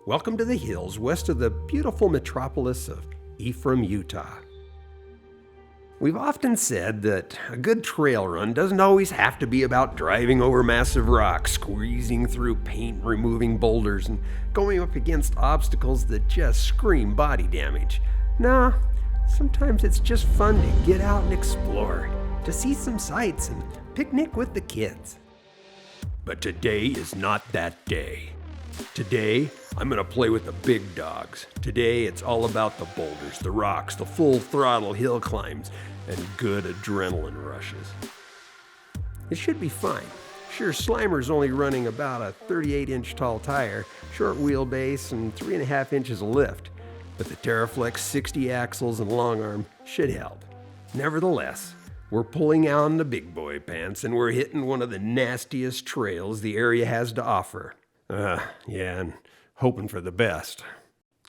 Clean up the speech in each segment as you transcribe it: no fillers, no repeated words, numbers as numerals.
Welcome to the hills west of the beautiful metropolis of Ephraim, Utah. We've often said that a good trail run doesn't always have to be about driving over massive rocks, squeezing through paint-removing boulders, and going up against obstacles that just scream body damage. Nah, sometimes it's just fun to get out and explore, to see some sights and picnic with the kids. But today is not that day. Today, I'm gonna play with the big dogs. Today, it's all about the boulders, the rocks, the full throttle hill climbs, and good adrenaline rushes. It should be fine. Sure, Slimer's only running about a 38-inch tall tire, short wheelbase, and 3.5 inches of lift, but the TeraFlex 60 axles and long arm should help. Nevertheless, we're pulling on the big boy pants and we're hitting one of the nastiest trails the area has to offer. And hoping for the best.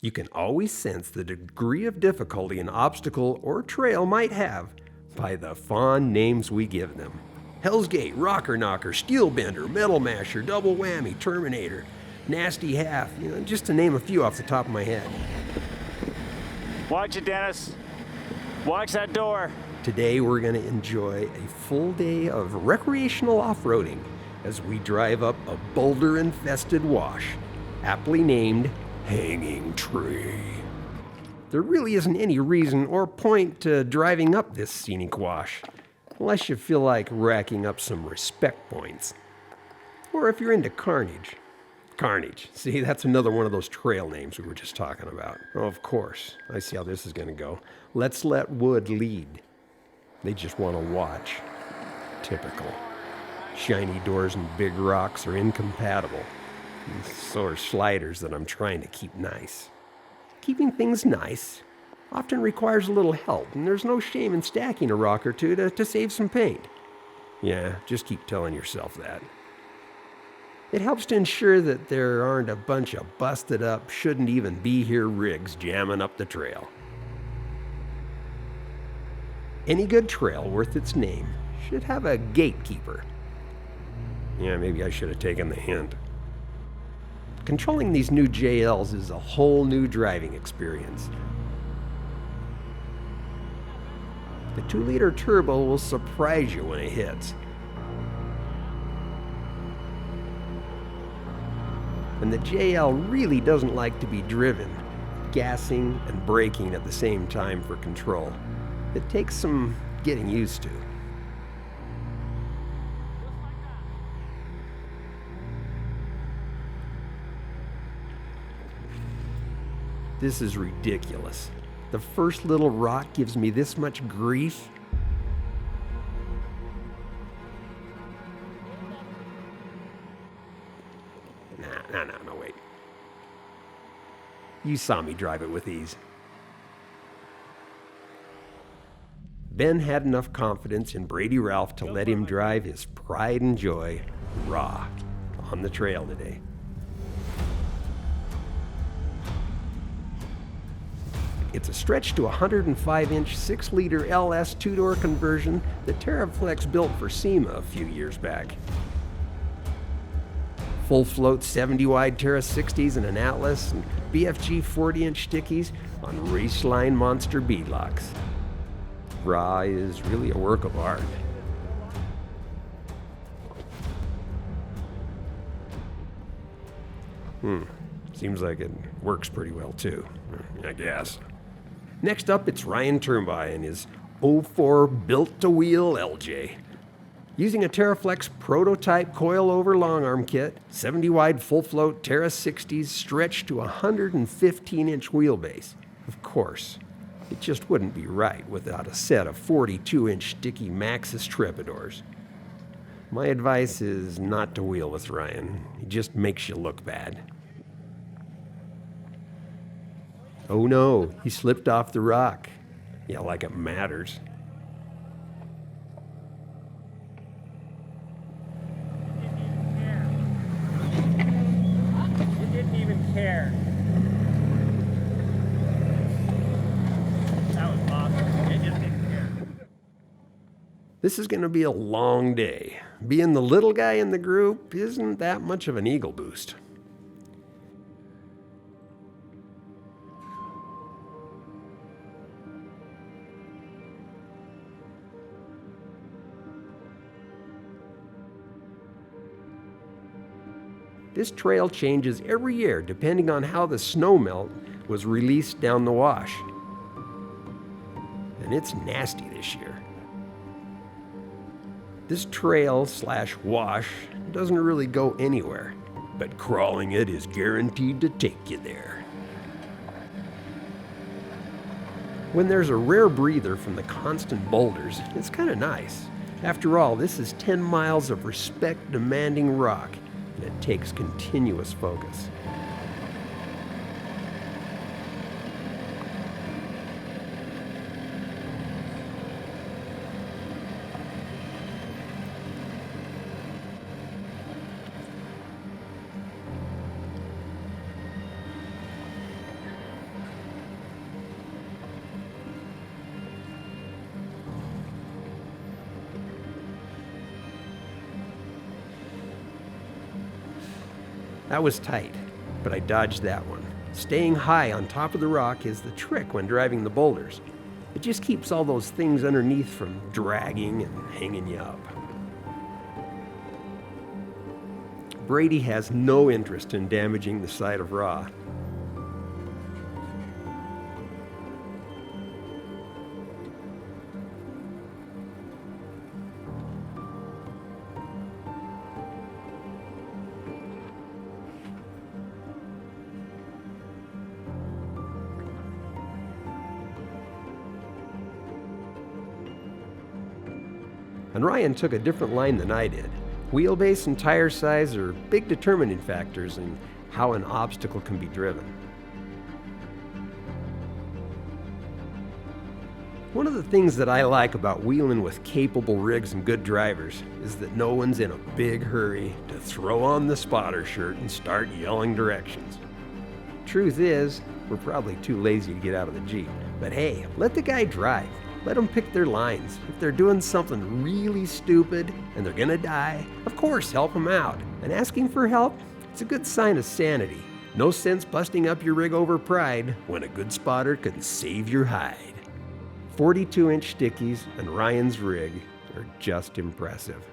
You can always sense the degree of difficulty an obstacle or trail might have by the fond names we give them. Hell's Gate, Rocker Knocker, Steel Bender, Metal Masher, Double Whammy, Terminator, Nasty Half, just to name a few off the top of my head. Watch it, Dennis. Watch that door. Today we're going to enjoy a full day of recreational off-roading as we drive up a boulder-infested wash, aptly named Hanging Tree. There really isn't any reason or point to driving up this scenic wash, unless you feel like racking up some respect points. Or if you're into Carnage. Carnage. See, that's another one of those trail names we were just talking about. Oh, of course. I see how this is going to go. Let's let Wood lead. They just want to watch. Typical. Shiny doors and big rocks are incompatible. And so are sliders that I'm trying to keep nice. Keeping things nice often requires a little help, and there's no shame in stacking a rock or two to save some paint. Yeah, just keep telling yourself that. It helps to ensure that there aren't a bunch of busted up, shouldn't even be here rigs jamming up the trail. Any good trail worth its name should have a gatekeeper. Yeah, maybe I should have taken the hint. Controlling these new JLs is a whole new driving experience. The 2-liter turbo will surprise you when it hits. And the JL really doesn't like to be driven, gassing and braking at the same time for control. It takes some getting used to. This is ridiculous. The first little rock gives me this much grief. No, wait. You saw me drive it with ease. Ben had enough confidence in Brady Ralph to let him drive his pride and joy raw on the trail today. It's a stretch to a 105-inch 6-liter LS 2-door conversion that TeraFlex built for SEMA a few years back. Full float 70-wide Terra 60s and an Atlas, and BFG 40-inch stickies on Raceline Monster beadlocks. Raw is really a work of art. Seems like it works pretty well too, I guess. Next up, it's Ryan Turnby and his 04 built-to-wheel LJ. Using a TeraFlex prototype coil-over long arm kit, 70-wide full-float Terra 60s stretched to a 115-inch wheelbase. Of course, it just wouldn't be right without a set of 42-inch sticky Maxxis Trepadors. My advice is not to wheel with Ryan. He just makes you look bad. Oh no, he slipped off the rock. Yeah, like it matters. He didn't even care. That was awesome. He just didn't care. This is going to be a long day. Being the little guy in the group isn't that much of an ego boost. This trail changes every year depending on how the snow melt was released down the wash. And it's nasty this year. This trail/wash doesn't really go anywhere, but crawling it is guaranteed to take you there. When there's a rare breather from the constant boulders, it's kind of nice. After all, this is 10 miles of respect-demanding rock, and it takes continuous focus. That was tight, but I dodged that one. Staying high on top of the rock is the trick when driving the boulders. It just keeps all those things underneath from dragging and hanging you up. Brady has no interest in damaging the side of Raw. And Ryan took a different line than I did. Wheelbase and tire size are big determining factors in how an obstacle can be driven. One of the things that I like about wheeling with capable rigs and good drivers is that no one's in a big hurry to throw on the spotter shirt and start yelling directions. Truth is, we're probably too lazy to get out of the Jeep. But hey, let the guy drive. Let them pick their lines. If they're doing something really stupid and they're gonna die, of course, help them out. And asking for help, it's a good sign of sanity. No sense busting up your rig over pride when a good spotter can save your hide. 42-inch stickies and Ryan's rig are just impressive.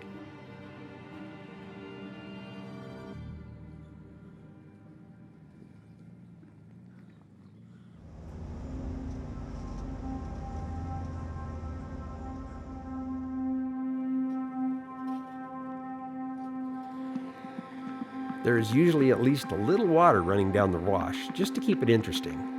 There is usually at least a little water running down the wash, just to keep it interesting.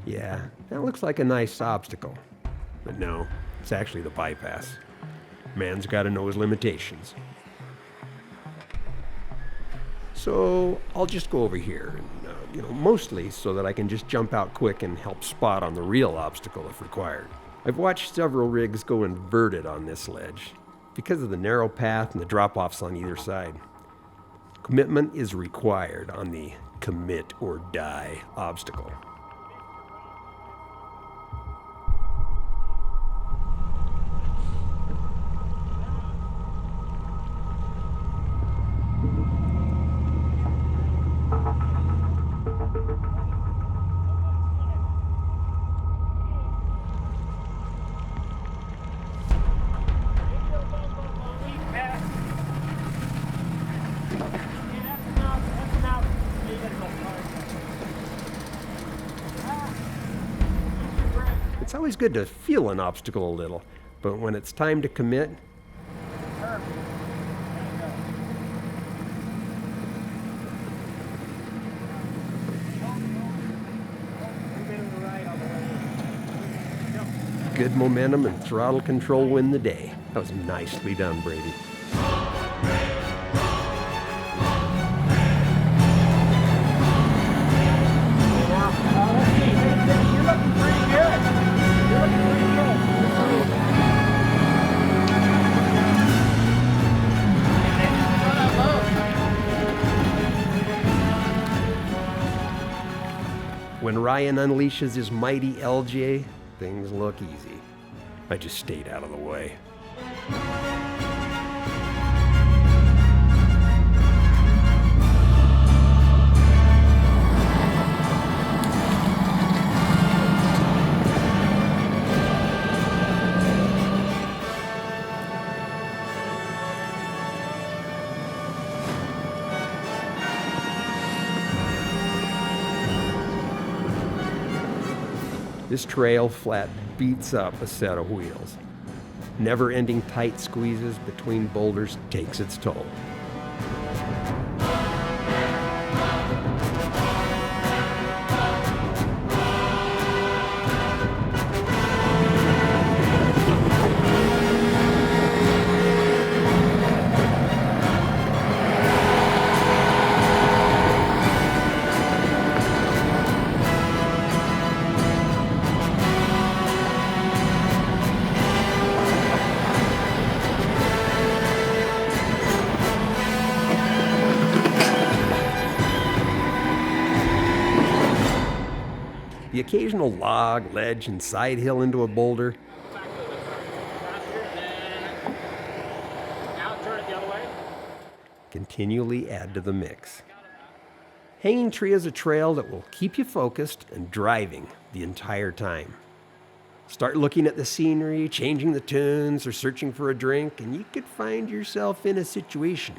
Yeah, that looks like a nice obstacle. But no, it's actually the bypass. Man's got to know his limitations. So I'll just go over here, and, mostly so that I can just jump out quick and help spot on the real obstacle if required. I've watched several rigs go inverted on this ledge because of the narrow path and the drop-offs on either side. Commitment is required on the commit or die obstacle. It's always good to feel an obstacle a little, but when it's time to commit, good momentum and throttle control win the day. That was nicely done, Brady. When Ryan unleashes his mighty LJ, things look easy. I just stayed out of the way. This trail flat beats up a set of wheels. Never-ending tight squeezes between boulders takes its toll. The occasional log, ledge, and side hill into a boulder Now turn it the other way. continually add to the mix. Hanging Tree is a trail that will keep you focused and driving the entire time. Start looking at the scenery, changing the tunes, or searching for a drink, and you could find yourself in a situation.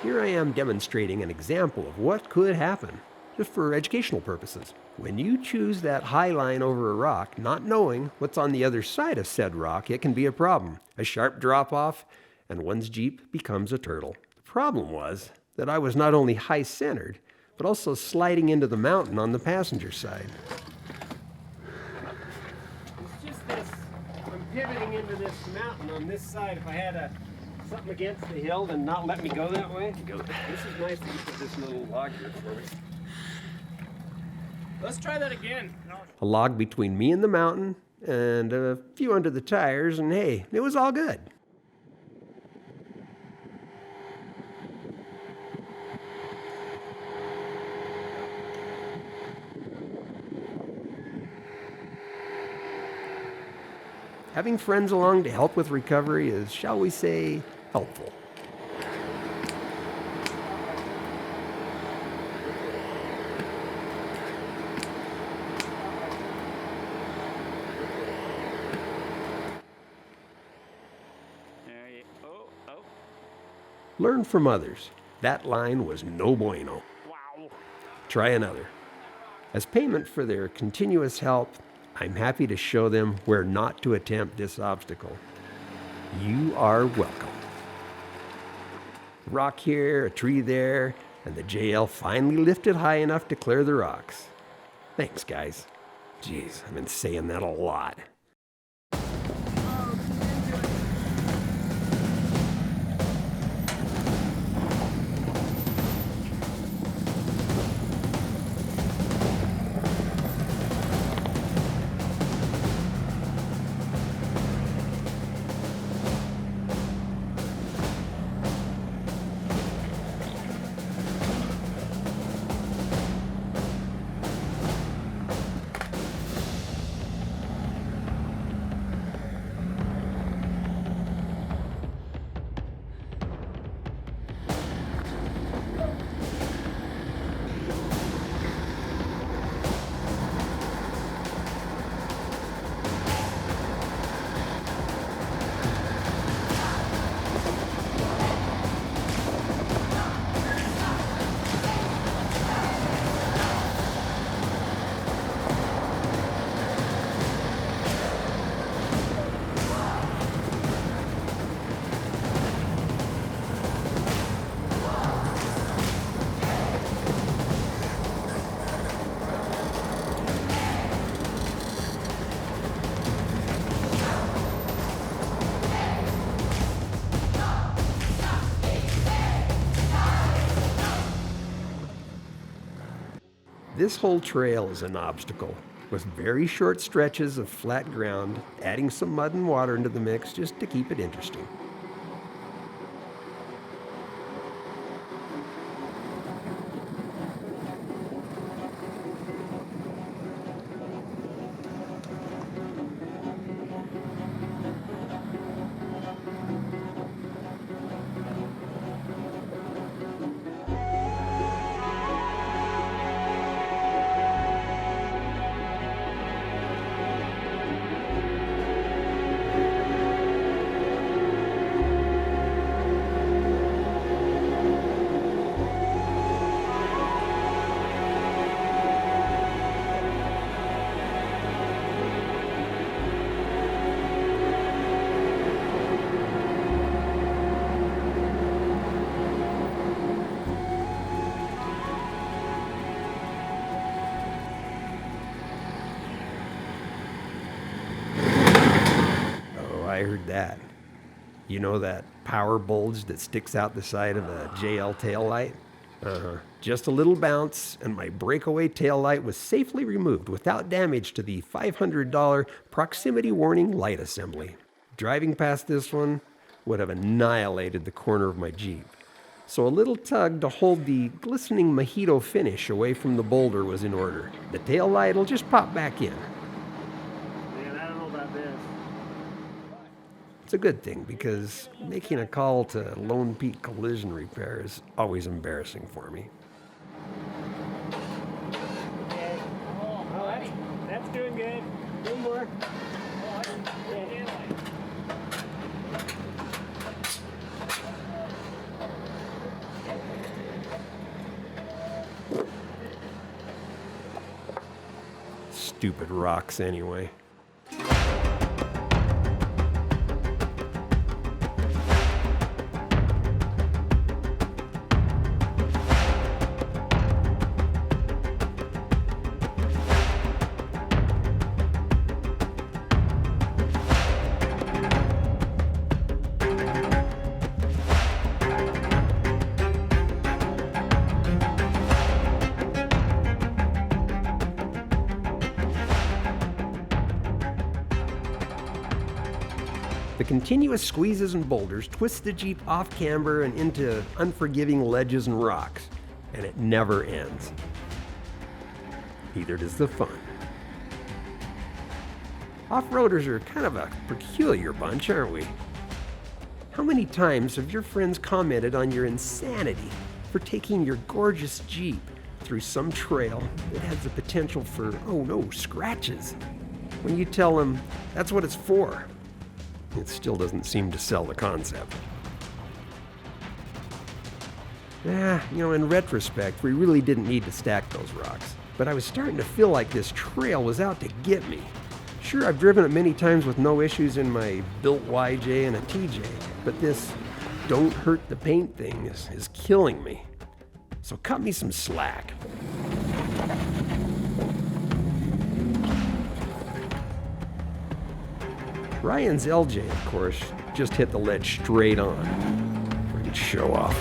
Here I am demonstrating an example of what could happen, just for educational purposes. When you choose that high line over a rock, not knowing what's on the other side of said rock, it can be a problem. A sharp drop-off, and one's Jeep becomes a turtle. The problem was that I was not only high-centered, but also sliding into the mountain on the passenger side. It's just this, I'm pivoting into this mountain on this side. If I had something against the hill and not let me go that way. This is nice that you put this little log here for me. Let's try that again. A log between me and the mountain, and a few under the tires, and hey, it was all good. Having friends along to help with recovery is, shall we say, helpful. Learn from others. That line was no bueno. Wow. Try another. As payment for their continuous help, I'm happy to show them where not to attempt this obstacle. You are welcome. A rock here, a tree there, and the JL finally lifted high enough to clear the rocks. Thanks, guys. Jeez, I've been saying that a lot. This whole trail is an obstacle, with very short stretches of flat ground, adding some mud and water into the mix just to keep it interesting. I heard that. You know that power bulge that sticks out the side of a JL taillight? Just a little bounce, and my breakaway taillight was safely removed without damage to the $500 proximity warning light assembly. Driving past this one would have annihilated the corner of my Jeep. So a little tug to hold the glistening mojito finish away from the boulder was in order. The taillight will just pop back in. Man, I don't know about this. It's a good thing, because making a call to Lone Peak Collision Repair is always embarrassing for me. Okay. Oh, that's doing good. One more. Stupid rocks anyway. The continuous squeezes and boulders twist the Jeep off camber and into unforgiving ledges and rocks, and it never ends. Neither does the fun. Off-roaders are kind of a peculiar bunch, aren't we? How many times have your friends commented on your insanity for taking your gorgeous Jeep through some trail that has the potential for, oh no, scratches? When you tell them that's what it's for, it still doesn't seem to sell the concept. In retrospect, we really didn't need to stack those rocks. But I was starting to feel like this trail was out to get me. Sure, I've driven it many times with no issues in my built YJ and a TJ, but this don't hurt the paint thing is killing me. So cut me some slack. Ryan's LJ, of course, just hit the ledge straight on. Freaking show off.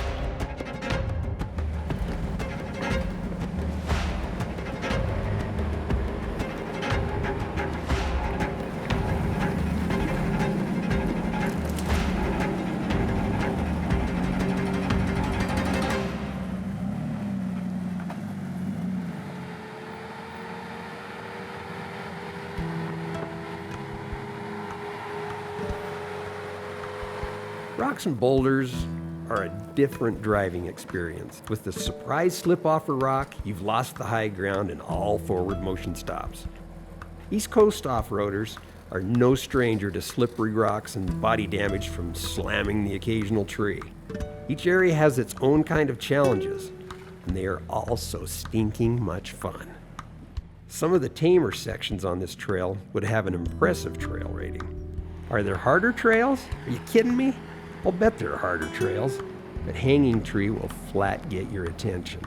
Rocks and boulders are a different driving experience. With the surprise slip off a rock, you've lost the high ground and all forward motion stops. East Coast off-roaders are no stranger to slippery rocks and body damage from slamming the occasional tree. Each area has its own kind of challenges, and they are all so stinking much fun. Some of the tamer sections on this trail would have an impressive trail rating. Are there harder trails? Are you kidding me? I'll bet there are harder trails, but Hanging Tree will flat get your attention.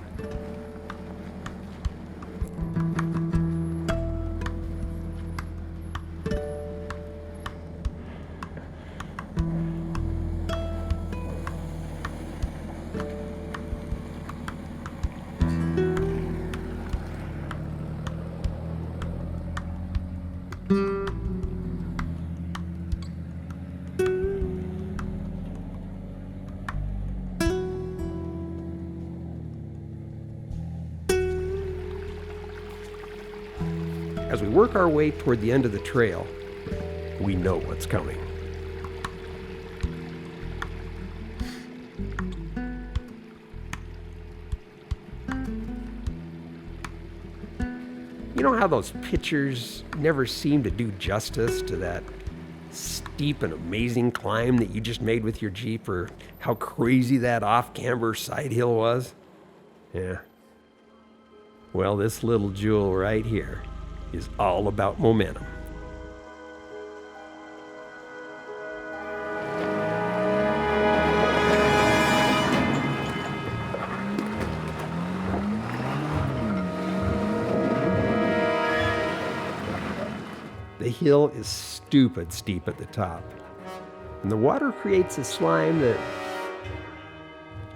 As we work our way toward the end of the trail, we know what's coming. You know how those pictures never seem to do justice to that steep and amazing climb that you just made with your Jeep, or how crazy that off-camber side hill was? Yeah. Well, this little jewel right here is all about momentum. The hill is stupid steep at the top, and the water creates a slime that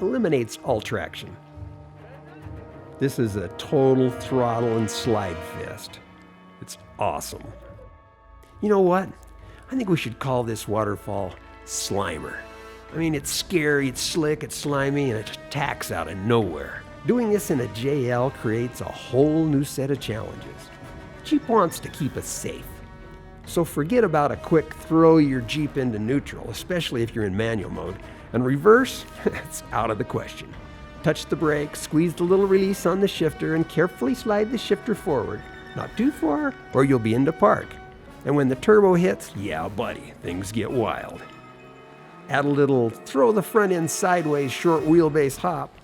eliminates all traction. This is a total throttle and slide fest. It's awesome. You know what? I think we should call this waterfall Slimer. I mean, it's scary, it's slick, it's slimy, and it attacks out of nowhere. Doing this in a JL creates a whole new set of challenges. Jeep wants to keep us safe. So forget about a quick throw your Jeep into neutral, especially if you're in manual mode. And reverse, it's out of the question. Touch the brake, squeeze the little release on the shifter, and carefully slide the shifter forward. Not too far, or you'll be into park. And when the turbo hits, yeah buddy, things get wild. Add a little throw the front end sideways short wheelbase hop,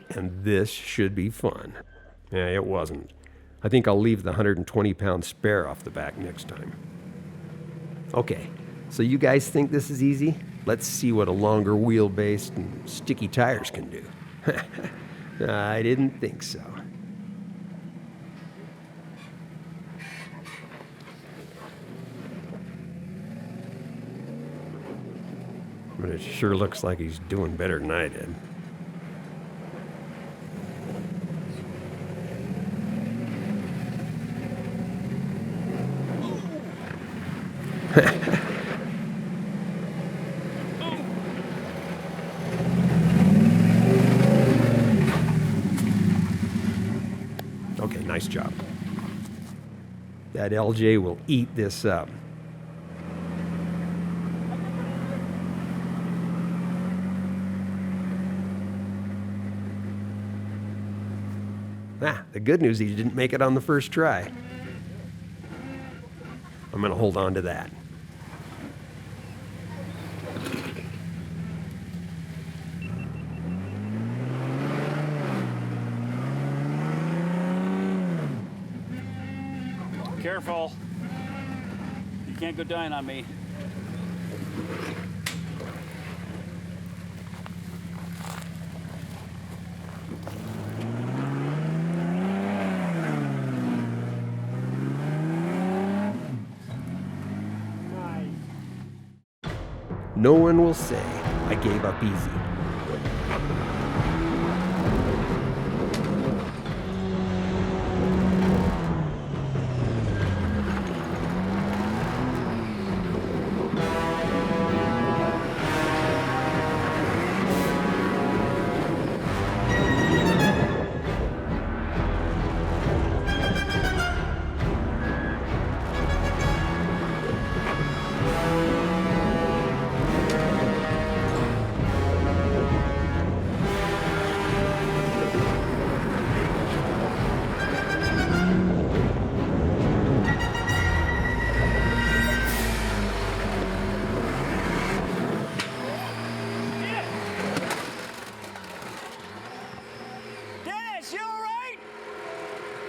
and this should be fun. Yeah, it wasn't. I think I'll leave the 120-pound spare off the back next time. Okay, so you guys think this is easy? Let's see what a longer wheelbase and sticky tires can do. I didn't think so. But it sure looks like he's doing better than I did. Okay, nice job. That LJ will eat this up. The good news is he didn't make it on the first try. I'm going to hold on to that. Careful. You can't go down on me. No one will say I gave up easy.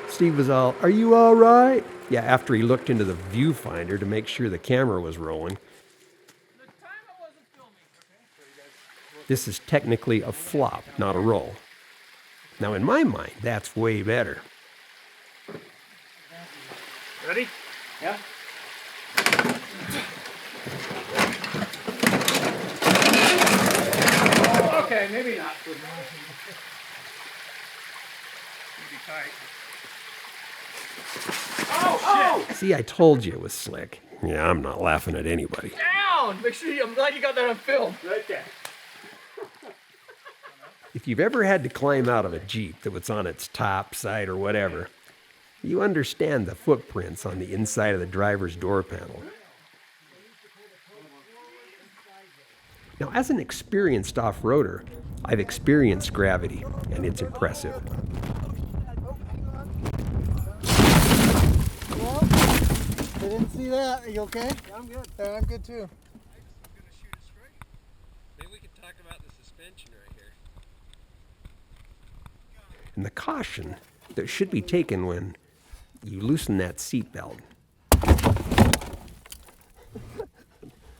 Steve was all, "Are you all right?" Yeah, after he looked into the viewfinder to make sure the camera was rolling. This is technically a flop, not a roll. Now, in my mind, that's way better. Ready? Yeah. Okay, maybe not. Maybe tight. Oh, shit! See, I told you it was slick. Yeah, I'm not laughing at anybody. Down! Make sure I'm glad you got that on film. Right there. If you've ever had to climb out of a Jeep that was on its top, side, or whatever, You understand the footprints on the inside of the driver's door panel. Now, as an experienced off-roader, I've experienced gravity, and it's impressive. Well, I didn't see that. Are you okay? Yeah, I'm good. I'm good too. I'm gonna shoot it straight. Maybe we can talk about the suspension right here. And the caution that should be taken when you loosen that seatbelt.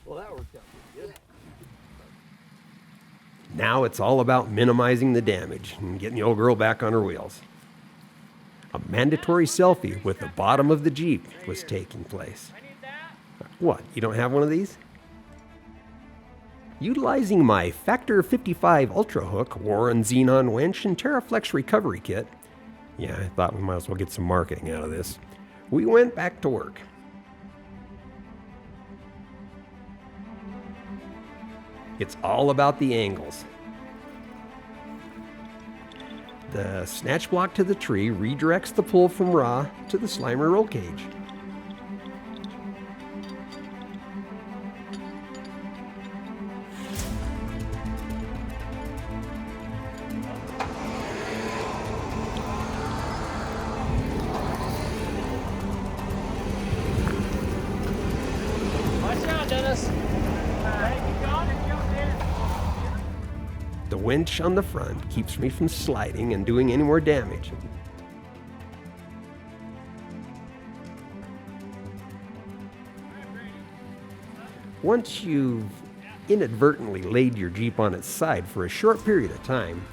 Well, that worked out pretty good. Now it's all about minimizing the damage and getting the old girl back on her wheels. A mandatory selfie with the bottom of the Jeep was taking place. I need that. What, you don't have one of these? Utilizing my Factor 55 Ultra Hook, Warren Xenon Winch, and TeraFlex Recovery Kit, yeah, I thought we might as well get some marketing out of this, we went back to work. It's all about the angles. The snatch block to the tree redirects the pull from raw to the Slimer roll cage. Watch out, Dennis. Keep going and jump in. The winch on the front keeps me from sliding and doing any more damage. Once you've inadvertently laid your Jeep on its side for a short period of time,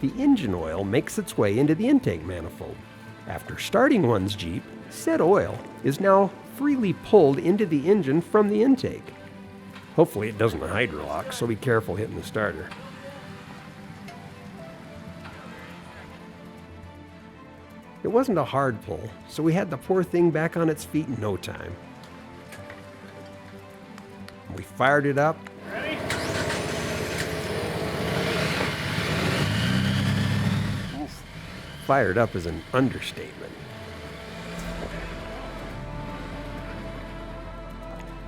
the engine oil makes its way into the intake manifold. After starting one's Jeep, said oil is now freely pulled into the engine from the intake. Hopefully it doesn't hydrolock, so be careful hitting the starter. It wasn't a hard pull, so we had the poor thing back on its feet in no time. We fired it up. Ready? Fired up is an understatement.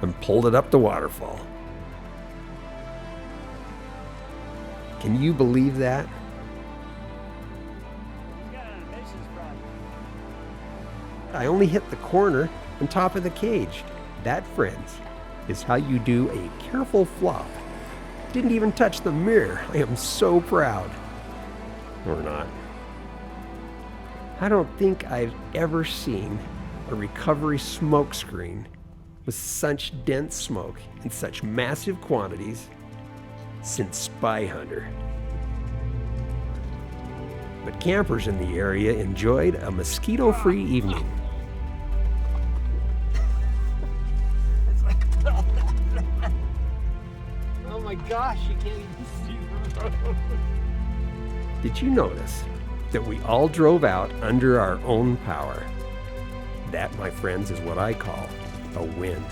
And pulled it up the waterfall. Can you believe that? We got an emissions problem. I only hit the corner and top of the cage. That, friends, is how you do a careful flop. Didn't even touch the mirror. I am so proud. Or not. I don't think I've ever seen a recovery smoke screen with such dense smoke in such massive quantities since Spy Hunter. But campers in the area enjoyed a mosquito-free evening. Oh my gosh, you can't even see the road. Did you notice that we all drove out under our own power? That, my friends, is what I call a win.